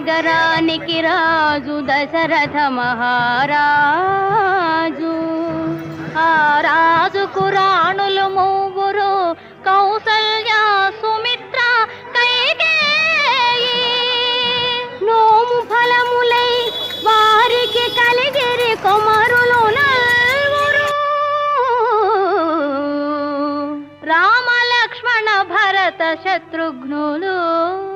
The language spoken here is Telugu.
నగరానికి రాజు దశరథ మహారాజు. ఆ రాజుకు రాణులు మూవురు, కౌసల్య, సుమిత్ర, కైకేయి. నోము ఫలములై వారికి కలిగిరి కుమారులు నల్వురు. రామ లక్ష్మణ భరత శత్రుఘ్నులు.